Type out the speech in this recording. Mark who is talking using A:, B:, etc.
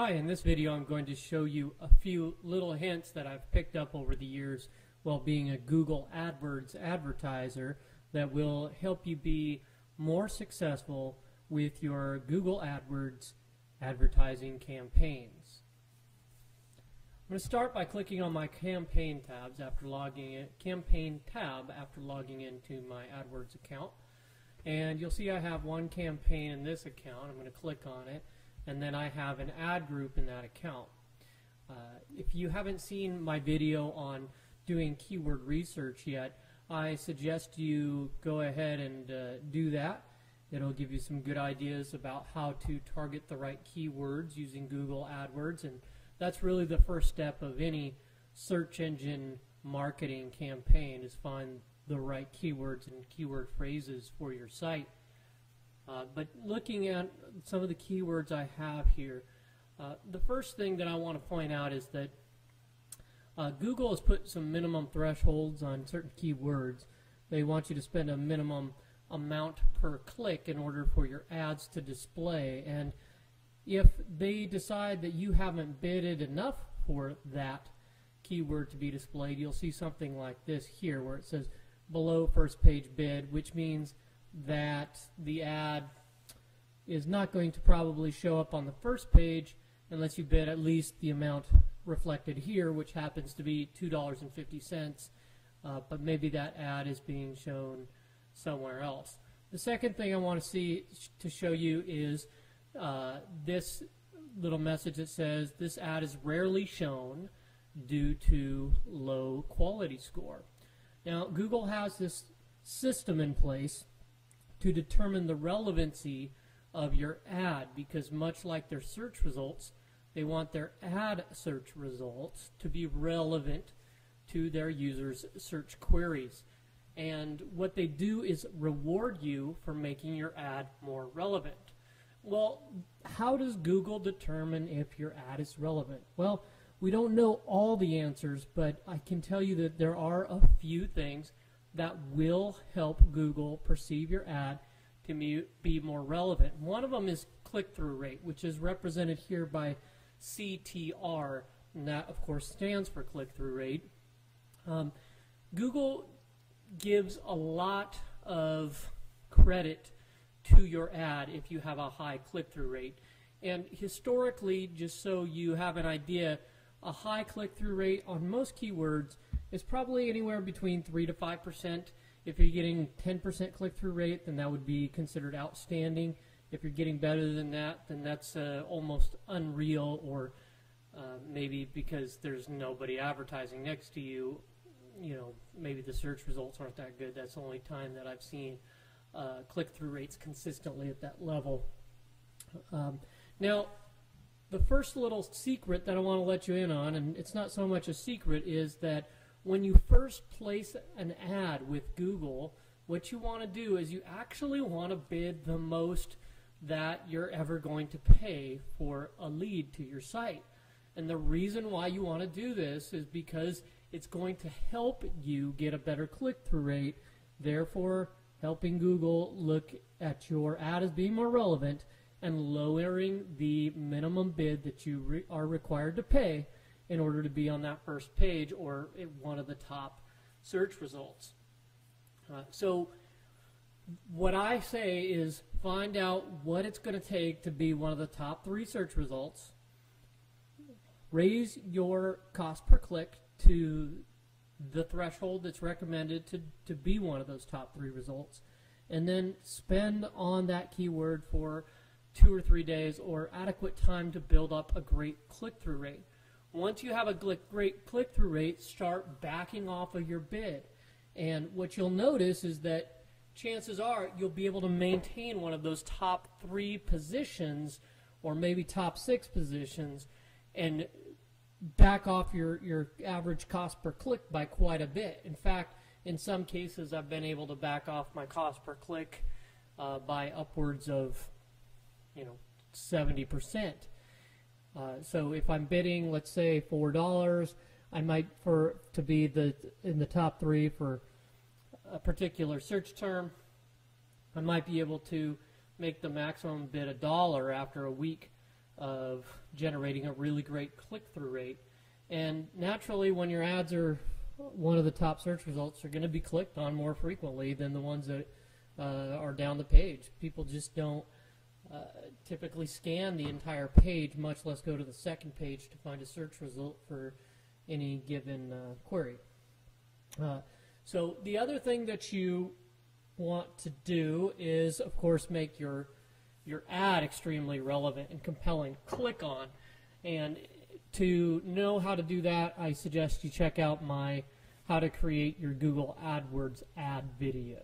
A: Hi, in this video I'm going to show you a few little hints that I've picked up over the years while being a Google AdWords advertiser that will help you be more successful with your Google AdWords advertising campaigns. I'm going to start by clicking on my campaign tab after logging into my AdWords account, and you'll see I have one campaign in this account. I'm going to click on it, and then I have an ad group in that account. If you haven't seen my video on doing keyword research yet, I suggest you go ahead and do that. It'll give you some good ideas about how to target the right keywords using Google AdWords, and that's really the first step of any search engine marketing campaign, is find the right keywords and keyword phrases for your site. But looking at some of the keywords I have here, the first thing that I want to point out is that Google has put some minimum thresholds on certain keywords. They want you to spend a minimum amount per click in order for your ads to display, and if they decide that you haven't bidded enough for that keyword to be displayed, you'll see something like this here where it says below first page bid, which means that the ad is not going to probably show up on the first page unless you bid at least the amount reflected here, which happens to be $2.50, but maybe that ad is being shown somewhere else. The second thing I want to show you is this little message that says this ad is rarely shown due to low quality score. Now, Google has this system in place to determine the relevancy of your ad, because much like their search results, they want their ad search results to be relevant to their users' search queries. And what they do is reward you for making your ad more relevant. Well, how does Google determine if your ad is relevant? Well, we don't know all the answers, but I can tell you that there are a few things that will help Google perceive your ad to be more relevant. One of them is click-through rate, which is represented here by CTR, and that of course stands for click-through rate. Google gives a lot of credit to your ad if you have a high click-through rate, and historically, just so you have an idea, a high click-through rate on most keywords is probably anywhere between 3 to 5%. If you're getting 10% click-through rate, then that would be considered outstanding. If you're getting better than that, then that's almost unreal, or maybe because there's nobody advertising next to you, maybe the search results aren't that good. That's the only time that I've seen click-through rates consistently at that level. Now, the first little secret that I want to let you in on, and it's not so much a secret, is that when you first place an ad with Google, what you want to do is you actually want to bid the most that you're ever going to pay for a lead to your site. And the reason why you want to do this is because it's going to help you get a better click-through rate, therefore helping Google look at your ad as being more relevant and lowering the minimum bid that you are required to pay in order to be on that first page or one of the top search results. So what I say is find out what it's going to take to be one of the top 3 search results, raise your cost per click to the threshold that's recommended to be one of those top 3 results, and then spend on that keyword for 2 or 3 days or adequate time to build up a great click-through rate. Once you have a great click-through rate, start backing off of your bid. And what you'll notice is that chances are you'll be able to maintain one of those top 3 positions, or maybe top 6 positions, and back off your average cost per click by quite a bit. In fact, in some cases I've been able to back off my cost per click by upwards of 70%. So if I'm bidding, let's say $4, I might, to be in the top 3 for a particular search term, I might be able to make the maximum bid $1 after a week of generating a really great click-through rate. And naturally, when your ads are one of the top search results, are going to be clicked on more frequently than the ones that are down the page. People just don't typically scan the entire page, much less go to the second page to find a search result for any given query. So the other thing that you want to do is, of course, make your ad extremely relevant and compelling to click on. And to know how to do that, I suggest you check out my How to Create Your Google AdWords Ad video.